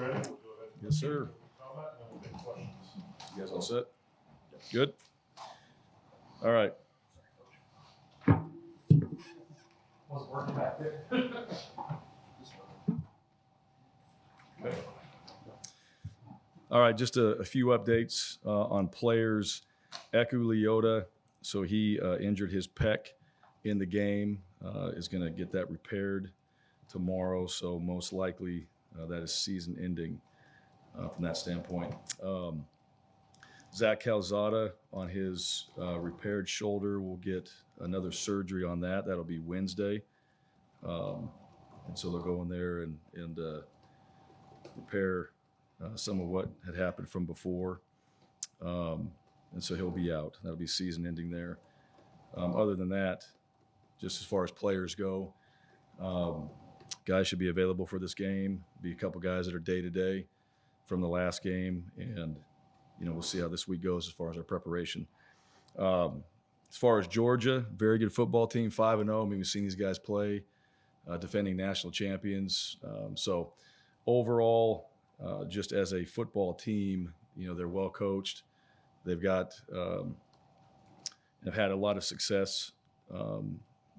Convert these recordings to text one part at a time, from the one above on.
ready, we'll go ahead. Yes, sir. Comment, and then we'll take questions. You guys all set? Good? All right. Was it working back there? Okay. All right, just a few updates on players. Eku Leota, so he injured his pec in the game, is going to get that repaired tomorrow, so most likely that is season ending from that standpoint. Zach Calzada on his repaired shoulder will get another surgery on that. That'll be Wednesday. And so they'll go in there and repair some of what had happened from before. And so he'll be out. That'll be season ending there. Other than that, just as far as players go, guys should be available for this game. Be a couple guys that are day-to-day from the last game. And, we'll see how this week goes as far as our preparation. As far as Georgia, very good football team, 5-0. I mean, we've seen these guys play, defending national champions. So overall, just as a football team, they're well coached. They've got have had a lot of success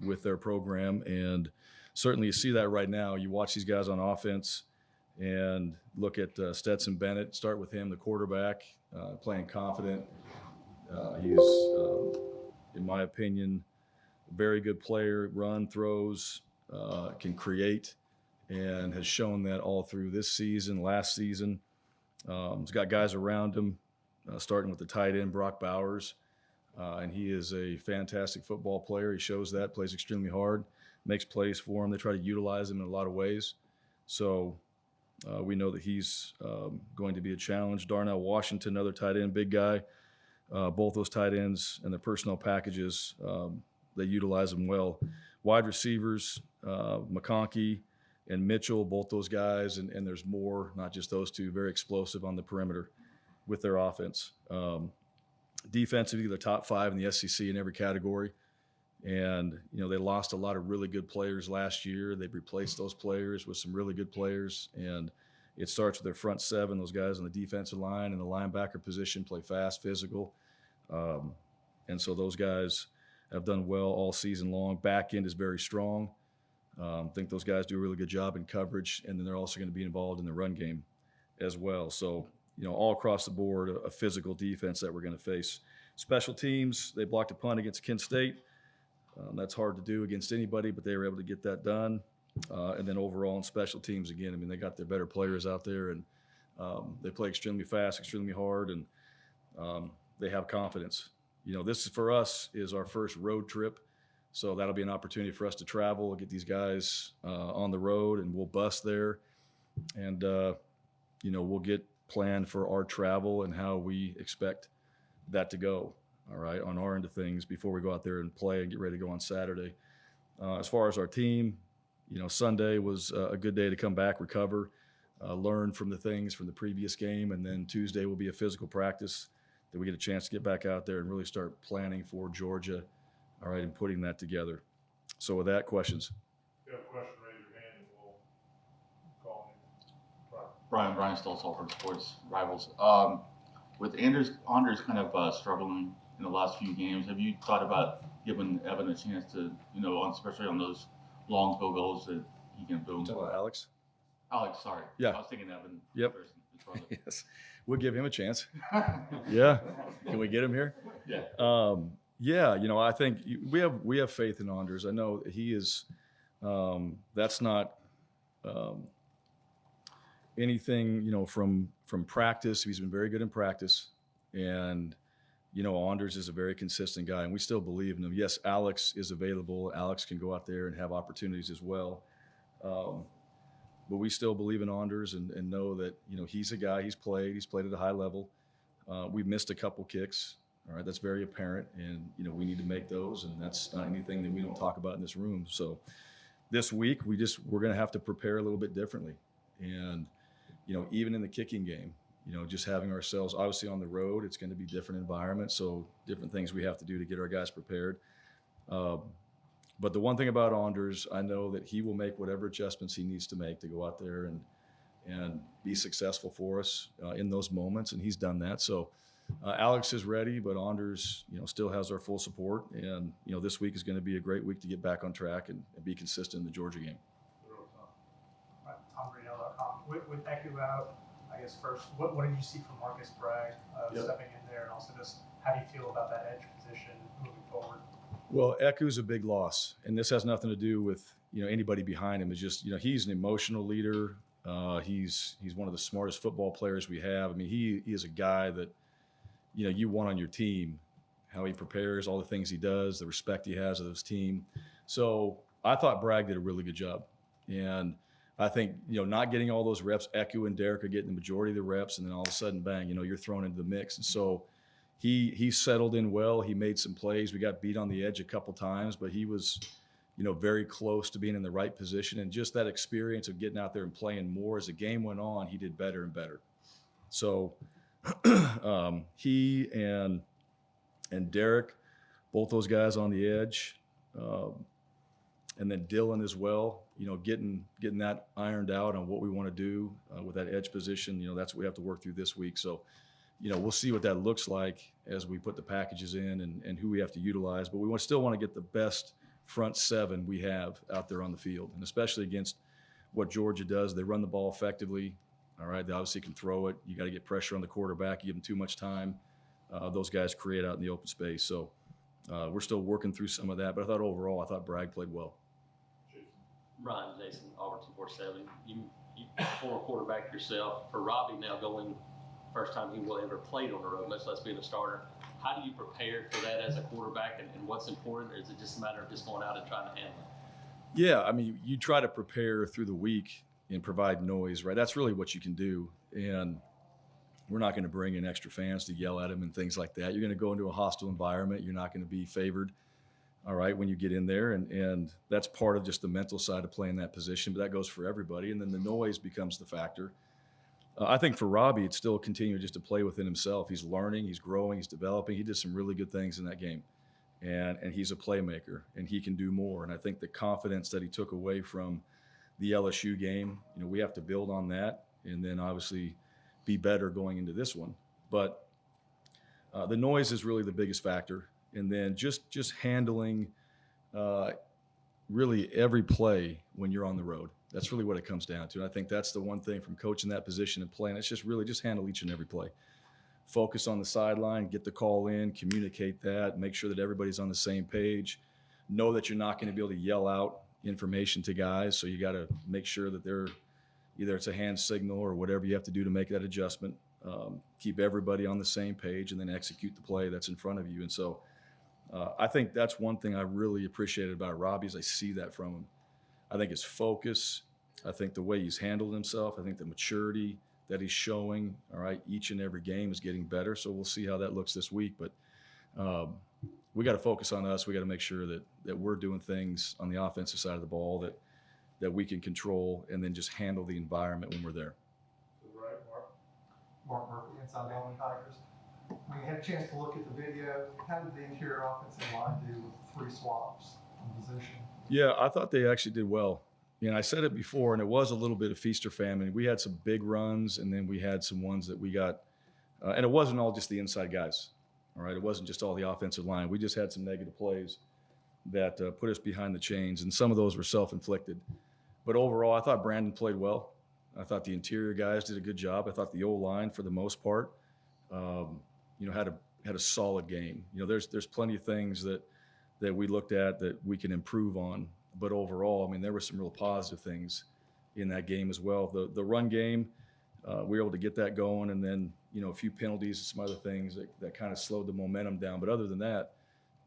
with their program, and certainly you see that right now. You watch these guys on offense and look at Stetson Bennett. Start with him, the quarterback, playing confident. He's, in my opinion, a very good player. Run, throws, can create, and has shown that all through this season, last season. He's got guys around him, starting with the tight end, Brock Bowers. And he is a fantastic football player. He shows that, plays extremely hard, makes plays for him. They try to utilize him in a lot of ways. So we know that he's going to be a challenge. Darnell Washington, another tight end, big guy. Both those tight ends and the personnel packages, they utilize them well. Wide receivers, McConkey and Mitchell, both those guys, and there's more, not just those two, very explosive on the perimeter with their offense. Defensively, they're top 5 in the SEC in every category. And, they lost a lot of really good players last year. They've replaced those players with some really good players. And it starts with their front 7, those guys on the defensive line and the linebacker position play fast, physical. And so those guys have done well all season long. Back end is very strong. I think those guys do a really good job in coverage, and then they're also going to be involved in the run game as well. So, all across the board, a physical defense that we're going to face. Special teams, they blocked a punt against Kent State. That's hard to do against anybody, but they were able to get that done. And then overall in special teams, again, I mean, they got their better players out there, and they play extremely fast, extremely hard, and they have confidence. This is, for us, is our first road trip. So that'll be an opportunity for us to travel, get these guys on the road, and we'll bus there. And, we'll get planned for our travel and how we expect that to go, all right, on our end of things before we go out there and play and get ready to go on Saturday. As far as our team, Sunday was a good day to come back, recover, learn from the things from the previous game, and then Tuesday will be a physical practice that we get a chance to get back out there and really start planning for Georgia, all right, and putting that together. So with that, questions? If you have a question, raise your hand and we'll call you. Brian Stoltz, Auburn Sports Rivals. With Anders kind of struggling in the last few games, have you thought about giving Evan a chance to, especially on those long field goals that he can boom? Talking about Alex? Alex, sorry. Yeah. I was thinking Evan. Yep. First, his brother. Yes. We'll give him a chance. Yeah. Can we get him here? Yeah. Yeah, I think we have faith in Anders. I know he is. That's not anything, from practice. He's been very good in practice, and Anders is a very consistent guy, and we still believe in him. Yes, Alex is available. Alex can go out there and have opportunities as well, but we still believe in Anders and know that he's a guy. He's played at a high level. We've missed a couple kicks. All right, that's very apparent, and we need to make those, and that's not anything that we don't talk about in this room. So this week we're going to have to prepare a little bit differently, and even in the kicking game, just having ourselves obviously on the road, it's going to be different environment, so different things we have to do to get our guys prepared. But the one thing about Anders, I know that he will make whatever adjustments he needs to make to go out there and and be successful for us in those moments, and he's done that. So Alex is ready, but Anders, still has our full support, and this week is going to be a great week to get back on track and be consistent in the Georgia game. With Eku out, I guess first, what did you see from Marcus Bragg stepping in there, and also just how do you feel about that edge position moving forward? Well, Eku's a big loss, and this has nothing to do with anybody behind him. It's just he's an emotional leader. He's one of the smartest football players we have. I mean, he is a guy that you want on your team. How he prepares, all the things he does, the respect he has of his team. So I thought Bragg did a really good job, and I think not getting all those reps, Eku and Derek are getting the majority of the reps, and then all of a sudden, bang, you're thrown into the mix. And so he settled in well. He made some plays. We got beat on the edge a couple times, but he was very close to being in the right position. And just that experience of getting out there and playing more as the game went on, he did better and better. So he and Derek, both those guys on the edge, and then Dylan as well, getting that ironed out on what we want to do with that edge position. That's what we have to work through this week. So, we'll see what that looks like as we put the packages in and who we have to utilize. But we still want to get the best front seven we have out there on the field, and especially against what Georgia does. They run the ball effectively. All right, they obviously can throw it. You got to get pressure on the quarterback. You give them too much time. Those guys create out in the open space. So we're still working through some of that. But I thought Bragg played well. Ryan, Jason, Auburn 247. You former quarterback yourself. For Robbie now going first time he will ever played on the road, much less being a starter. How do you prepare for that as a quarterback, and what's important? Or is it just a matter of just going out and trying to handle it? Yeah, I mean, you try to prepare through the week and provide noise, right? That's really what you can do. And we're not going to bring in extra fans to yell at him and things like that. You're going to go into a hostile environment. You're not going to be favored, all right, when you get in there. And that's part of just the mental side of playing that position. But that goes for everybody. And then the noise becomes the factor. I think for Robbie, it's still continuing just to play within himself. He's learning, he's growing, he's developing. He did some really good things in that game. And he's a playmaker, and he can do more. And I think the confidence that he took away from the LSU game, we have to build on that and then obviously be better going into this one. But the noise is really the biggest factor. And then just handling really every play when you're on the road. That's really what it comes down to. And I think that's the one thing from coaching that position and playing. It's just really just handle each and every play. Focus on the sideline, get the call in, communicate that, make sure that everybody's on the same page. Know that you're not going to be able to yell out information to guys, so you got to make sure that they're either it's a hand signal or whatever you have to do to make that adjustment. Keep everybody on the same page and then execute the play that's in front of you. And so I think that's one thing I really appreciated about Robbie is I see that from him. I think his focus, I think the way he's handled himself, I think the maturity that he's showing, all right, each and every game is getting better. So we'll see how that looks this week. But we got to focus on us. We got to make sure that we're doing things on the offensive side of the ball that we can control and then just handle the environment when we're there. Right, Mark Murphy, inside the Auburn Tigers. When you had a chance to look at the video, how did the interior offensive line do with 3 swaps in position? Yeah, I thought they actually did well. I said it before, and it was a little bit of feast or famine. We had some big runs, and then we had some ones that we got, and it wasn't all just the inside guys, all right? It wasn't just all the offensive line. We just had some negative plays that put us behind the chains, and some of those were self-inflicted. But overall, I thought Brandon played well. I thought the interior guys did a good job. I thought the O-line, for the most part, had a solid game. There's plenty of things that we looked at that we can improve on. But overall, I mean, there were some real positive things in that game as well. The run game, we were able to get that going, and then, a few penalties and some other things that kind of slowed the momentum down. But other than that,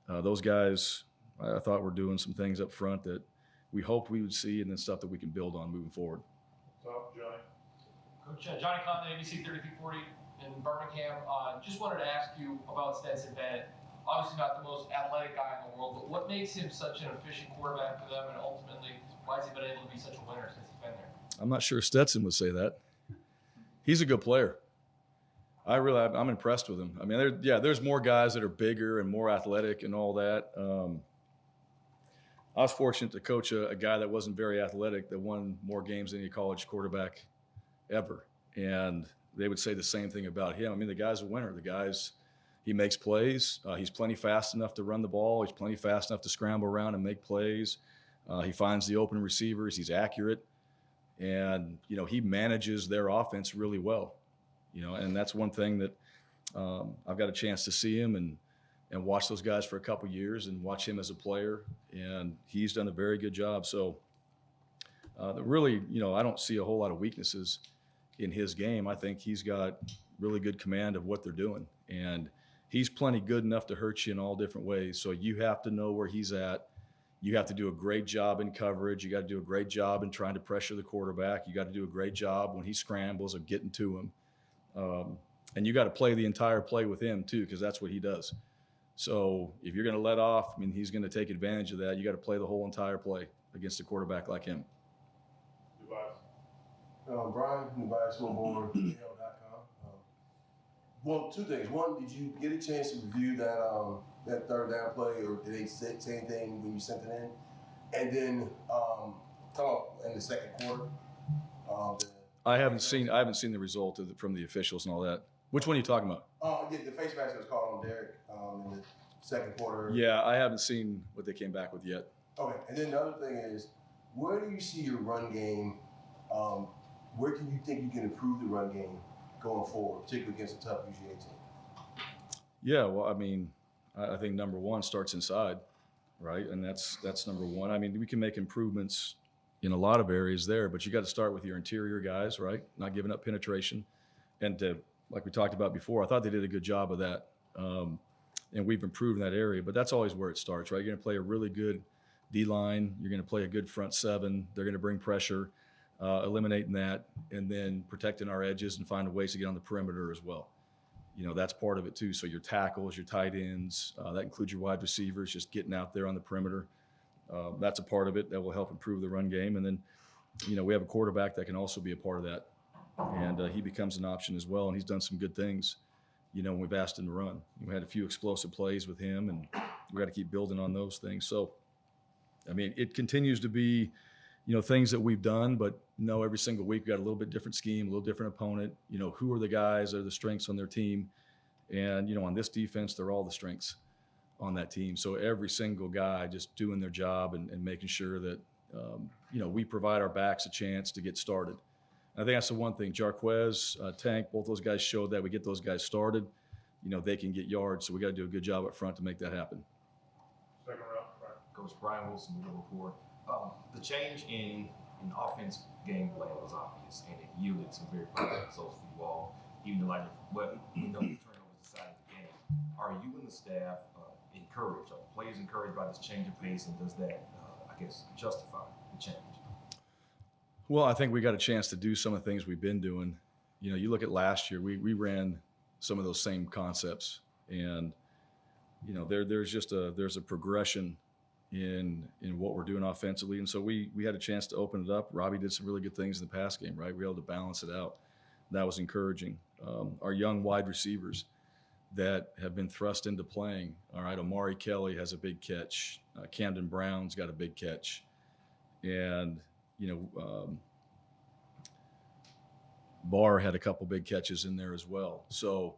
those guys, I thought were doing some things up front that we hoped we would see, and then stuff that we can build on moving forward. Top, Johnny. Coach Johnny Conley, ABC 3340 in Birmingham. Just wanted to ask you about Stetson Bennett. Obviously not the most athletic guy in the world, but what makes him such an efficient quarterback for them, and ultimately, why has he been able to be such a winner since he's been there? I'm not sure Stetson would say that. He's a good player. I'm impressed with him. I mean, there's more guys that are bigger and more athletic and all that. I was fortunate to coach a guy that wasn't very athletic that won more games than any college quarterback ever. And they would say the same thing about him. I mean, the guy's a winner. He makes plays. He's plenty fast enough to run the ball. He's plenty fast enough to scramble around and make plays. He finds the open receivers. He's accurate. And, he manages their offense really well. And that's one thing that I've got a chance to see him and watch those guys for a couple years and watch him as a player. And he's done a very good job. So really, I don't see a whole lot of weaknesses in his game. I think he's got really good command of what they're doing. And he's plenty good enough to hurt you in all different ways. So you have to know where he's at. You have to do a great job in coverage. You got to do a great job in trying to pressure the quarterback. You got to do a great job when he scrambles of getting to him. And you got to play the entire play with him too, because that's what he does. So if you're going to let off, he's going to take advantage of that. You got to play the whole entire play against a quarterback like him. Bryan, Device, Homeboard, well, two things. One, did you get a chance to review that third down play, or did they say anything when you sent it in? And then come up in the second quarter. I haven't seen the result from the officials and all that. Which one are you talking about? Yeah, the face mask was called on Derek in the second quarter. Yeah, I haven't seen what they came back with yet. Okay, and then the other thing is, where do you see your run game? Where can you think you can improve the run game going forward, particularly against a tough UGA team? Yeah, well, I think number one starts inside, right? And that's number one. We can make improvements in a lot of areas there, but you got to start with your interior guys, right? Not giving up penetration. And like we talked about before, I thought they did a good job of that. And we've improved in that area, but that's always where it starts, right? You're going to play a really good D-line. You're going to play a good front seven. They're going to bring pressure, eliminating that, and then protecting our edges and finding ways to get on the perimeter as well. That's part of it too. So your tackles, your tight ends, that includes your wide receivers, just getting out there on the perimeter. That's a part of it that will help improve the run game. And then, we have a quarterback that can also be a part of that. And he becomes an option as well. And he's done some good things, when we've asked him to run. We had a few explosive plays with him, and we got to keep building on those things. So, it continues to be, things that we've done, but every single week we got a little bit different scheme, a little different opponent. Who are the guys that are the strengths on their team? And, on this defense, they're all the strengths on that team. So every single guy just doing their job and making sure that, we provide our backs a chance to get started. And I think that's the one thing. Jarquez, Tank, both those guys showed that we get those guys started, they can get yards. So we got to do a good job up front to make that happen. Second round, right? Coach Brian Wilson, the report. The change in offense game plan was obvious, and it yielded some very positive results for you all, even though the turnovers decided the game. Are you and the staff encouraged? Are the players encouraged by this change of pace, and does that, justify the change? Well, I think we got a chance to do some of the things we've been doing. You look at last year, we ran some of those same concepts, and there's a progression in what we're doing offensively. And so we had a chance to open it up. Robbie did some really good things in the pass game, right? We were able to balance it out. That was encouraging. Our young wide receivers that have been thrust into playing. All right, Amari Kelly has a big catch. Camden Brown's got a big catch. And, Barr had a couple big catches in there as well. So,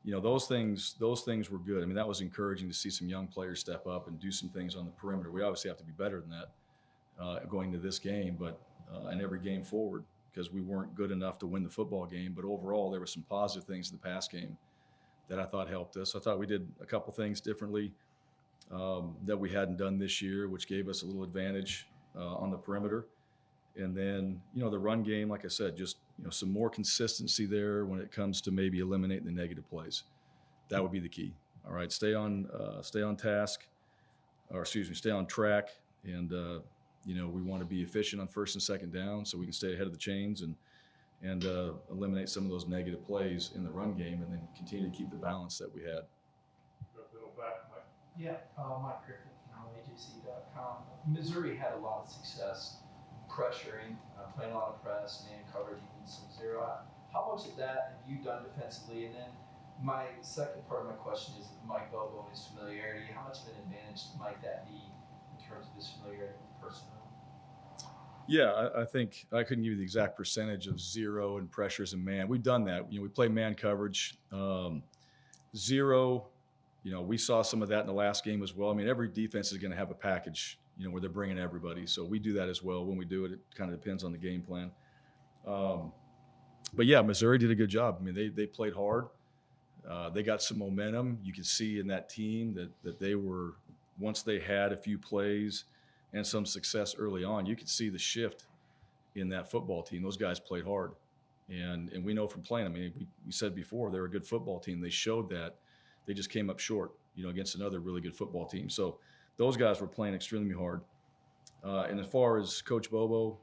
those things were good. That was encouraging to see some young players step up and do some things on the perimeter. We obviously have to be better than that going to this game, but and every game forward, because we weren't good enough to win the football game. But overall, there were some positive things in the pass game that I thought helped us. I thought we did a couple things differently that we hadn't done this year, which gave us a little advantage on the perimeter. And then, the run game, like I said, just, some more consistency there when it comes to maybe eliminating the negative plays. That would be the key. All right, stay on task, stay on track. And, we want to be efficient on first and second down so we can stay ahead of the chains and eliminate some of those negative plays in the run game, and then continue to keep the balance that we had. Go a little back, Mike. Yeah, Mike Griffin from AJC.com. Missouri had a lot of success pressuring, playing a lot of press, man coverage, even some zero. How much of that have you done defensively? And then my second part of my question is Mike Bobo and his familiarity. How much of an advantage might that be in terms of his familiarity with personnel? Yeah, I think I couldn't give you the exact percentage of zero and pressures and man. We've done that. We play man coverage. Zero, we saw some of that in the last game as well. I mean, every defense is going to have a package, where they're bringing everybody. So we do that as well. When we do it, it kind of depends on the game plan. But yeah, Missouri did a good job. I mean, they played hard. They got some momentum. You could see in that team that they were, once they had a few plays and some success early on, you could see the shift in that football team. Those guys played hard. And we know from playing, I mean, we said before, they're a good football team. They showed that. They just came up short, against another really good football team. So those guys were playing extremely hard. And as far as Coach Bobo,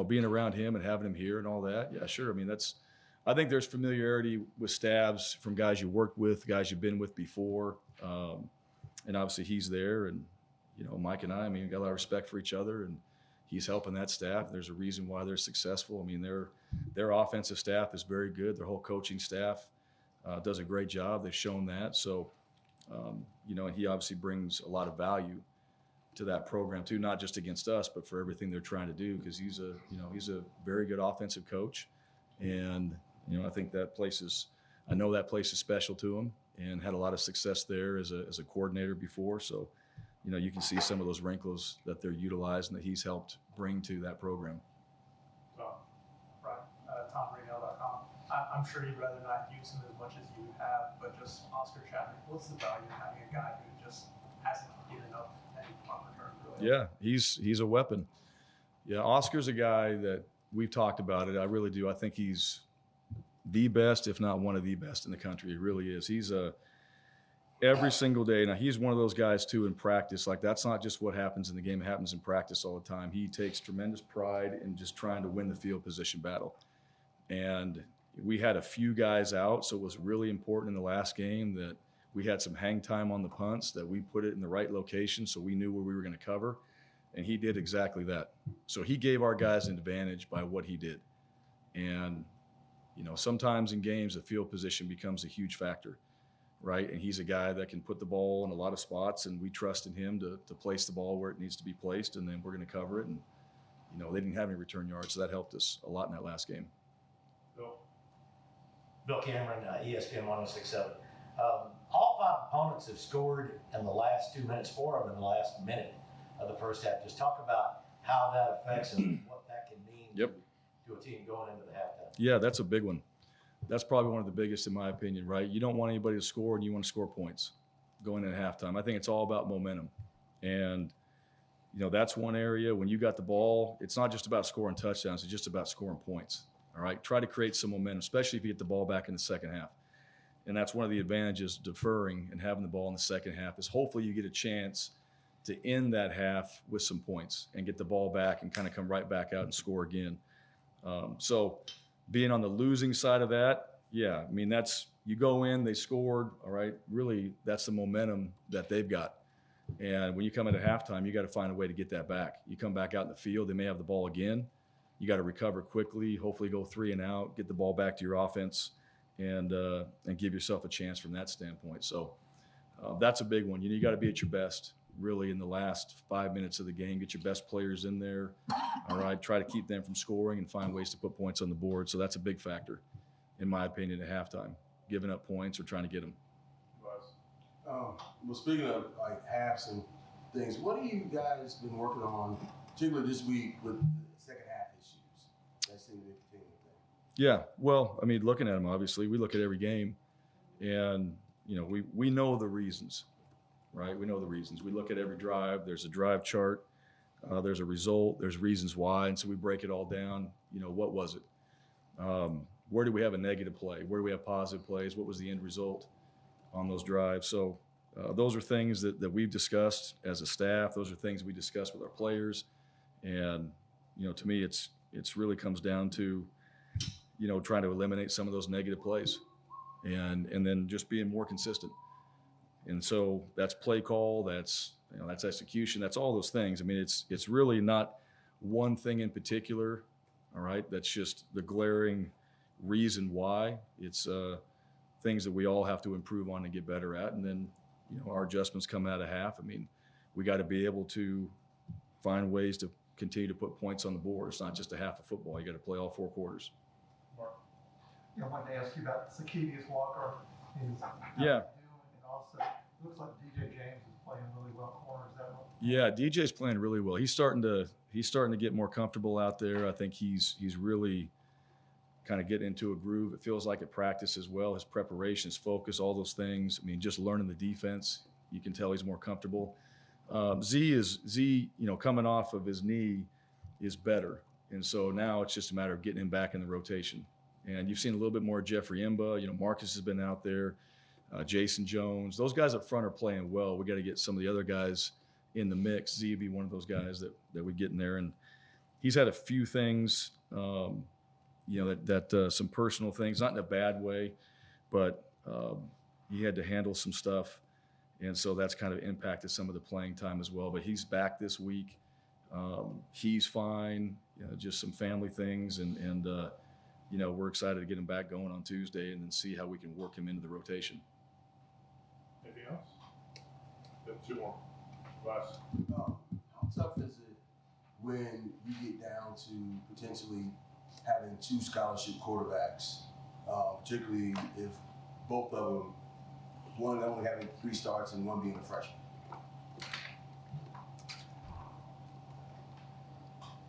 being around him and having him here and all that, yeah, sure. I mean, I think there's familiarity with staffs from guys you worked with, guys you've been with before. And obviously he's there. And, Mike and I mean, we got a lot of respect for each other, and he's helping that staff. There's a reason why they're successful. I mean, their offensive staff is very good. Their whole coaching staff does a great job. They've shown that. So, and he obviously brings a lot of value to that program too, not just against us, but for everything they're trying to do, because he's a very good offensive coach. And, I think I know that place is special to him, and had a lot of success there as a coordinator before. So, you can see some of those wrinkles that they're utilizing that he's helped bring to that program. So, right, TomRaynell.com. I'm sure you'd rather not use him as much as you have, but just Oscar Chapman, what's the value of having a guy who just hasn't given up any punt returns, really? Yeah, he's a weapon. Yeah, Oscar's a guy that we've talked about it. I really do. I think he's the best, if not one of the best in the country. He really is. He's every single day. Now, he's one of those guys too in practice. Like, that's not just what happens in the game. It happens in practice all the time. He takes tremendous pride in just trying to win the field position battle. And we had a few guys out, so it was really important in the last game that we had some hang time on the punts, that we put it in the right location so we knew where we were going to cover. And he did exactly that. So he gave our guys an advantage by what he did. And, sometimes in games, the field position becomes a huge factor, right? And he's a guy that can put the ball in a lot of spots, and we trust in him to place the ball where it needs to be placed, and then we're going to cover it. And, they didn't have any return yards, so that helped us a lot in that last game. Bill Cameron, ESPN 106.7. All five opponents have scored in the last 2 minutes, 4 of them in the last minute of the first half. Just talk about how that affects and what that can mean to a team going into the halftime. Yeah, that's a big one. That's probably one of the biggest in my opinion, right? You don't want anybody to score, and you want to score points going into halftime. I think it's all about momentum. And, that's one area when you got the ball, it's not just about scoring touchdowns, it's just about scoring points. All right, try to create some momentum, especially if you get the ball back in the second half. And that's one of the advantages of deferring and having the ball in the second half, is hopefully you get a chance to end that half with some points and get the ball back and kind of come right back out and score again. So being on the losing side of that, yeah, I mean, that's, you go in, they scored, all right, really that's the momentum that they've got. And when you come into halftime, you got to find a way to get that back. You come back out in the field, they may have the ball again. You got to recover quickly, hopefully go 3 and out, get the ball back to your offense, and give yourself a chance from that standpoint. So that's a big one. You got to be at your best really in the last 5 minutes of the game. Get your best players in there. All right, try to keep them from scoring and find ways to put points on the board. So that's a big factor, in my opinion, at halftime, giving up points or trying to get them. Well, speaking of like halves and things, what have you guys been working on, particularly this week, with the second half issues that seem to be continuing? Yeah, well, I mean, looking at them, obviously, we look at every game, and we know the reasons, right? We know the reasons. We look at every drive. There's a drive chart. There's a result. There's reasons why, and so we break it all down. What was it? Where do we have a negative play? Where do we have positive plays? What was the end result on those drives? So those are things that we've discussed as a staff. Those are things we discuss with our players. And, to me, it's really comes down to, trying to eliminate some of those negative plays and then just being more consistent. And so that's play call, that's execution, that's all those things. I mean, it's really not one thing in particular, all right? That's just the glaring reason why. It's things that we all have to improve on and get better at. And then, our adjustments come out of half. I mean, we got to be able to find ways to continue to put points on the board. It's not just a half of football. You got to play all 4 quarters. I wanted to ask you about Zacchaeus Walker. Yeah. And also, it looks like DJ James is playing really well corner. Is that what? Yeah, DJ's playing really well. He's starting to get more comfortable out there. I think he's really kind of getting into a groove. It feels like at practice as well. His preparation, his focus, all those things. I mean, just learning the defense, you can tell he's more comfortable. Z, coming off of his knee is better. And so now it's just a matter of getting him back in the rotation. And you've seen a little bit more of Jeffrey Imba. Marcus has been out there. Jason Jones. Those guys up front are playing well. We got to get some of the other guys in the mix. Z would be one of those guys that we get in there. And he's had a few things, some personal things, not in a bad way, but he had to handle some stuff. And so that's kind of impacted some of the playing time as well. But he's back this week. He's fine, just some family things. And we're excited to get him back going on Tuesday and then see how we can work him into the rotation. Anything else? Got 2 more. Last. How tough is it when you get down to potentially having 2 scholarship quarterbacks, particularly if both of them, one only having 3 starts and one being a freshman?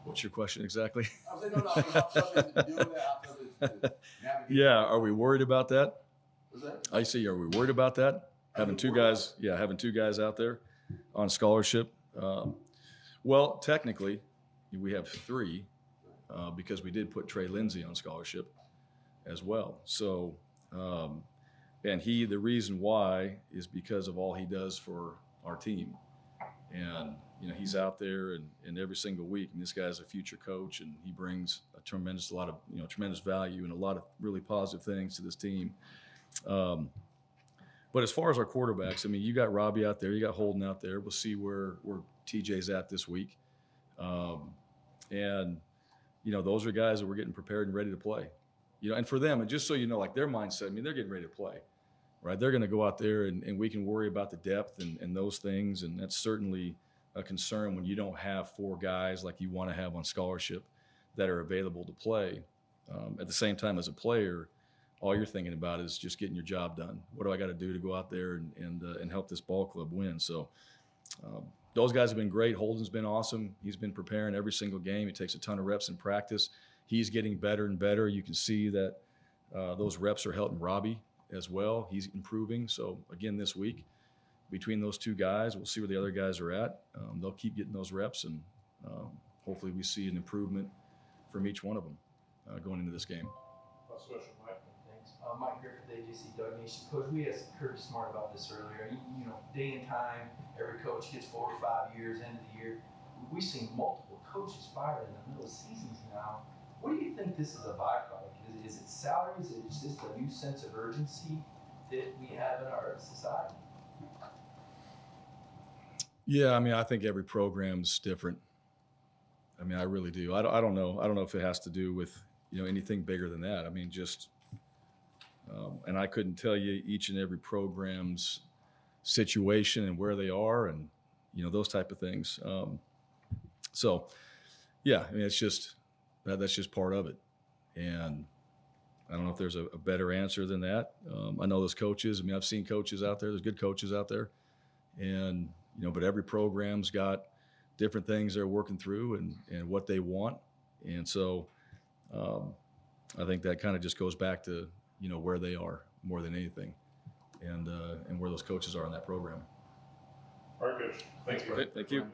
What's your question exactly? I was saying, no, how tough is it to do that? How tough is it to navigate? Yeah, are we worried about that? What's that? I see. Are we worried about that? Having 2 guys, having 2 guys out there on scholarship. Well, technically, we have 3 because we did put Trey Lindsey on scholarship as well. So, and the reason why is because of all he does for our team. And, he's out there and every single week, and this guy's a future coach, and he brings a tremendous value and a lot of really positive things to this team. But as far as our quarterbacks, I mean, you got Robbie out there, you got Holden out there. We'll see where TJ's at this week. And those are guys that we're getting prepared and ready to play. And for them, and just so you know, like their mindset, I mean, they're getting ready to play, right? They're going to go out there and we can worry about the depth and those things. And that's certainly a concern when you don't have 4 guys like you want to have on scholarship that are available to play. At the same time, as a player, all you're thinking about is just getting your job done. What do I got to do to go out there and help this ball club win? So those guys have been great. Holden's been awesome. He's been preparing every single game. He takes a ton of reps in practice. He's getting better and better. You can see that those reps are helping Robbie as well. He's improving. So again, this week, between those 2 guys, we'll see where the other guys are at. They'll keep getting those reps, and hopefully we see an improvement from each one of them going into this game. Last question, Mike. Thanks. Mike Griffith, AJC Doug Nation. Coach, we asked Curtis Smart about this earlier. Day and time, every coach gets 4 or 5 years, end of the year. We've seen multiple coaches fired in the middle of seasons now. What do you think this is a byproduct? Is it salaries? Is it just a new sense of urgency that we have in our society? Yeah, I mean, I think every program's different. I mean, I really do. I don't know. I don't know if it has to do with anything bigger than that. I mean, just and I couldn't tell you each and every program's situation and where they are, and those type of things. So, yeah, I mean, it's just that's just part of it, and I don't know if there's a better answer than that. I know those coaches. I mean, I've seen coaches out there. There's good coaches out there, and but every program's got different things they're working through and what they want. And so I think that kind of just goes back to, where they are more than anything and where those coaches are in that program. All right, Coach. Thank you. Thank you.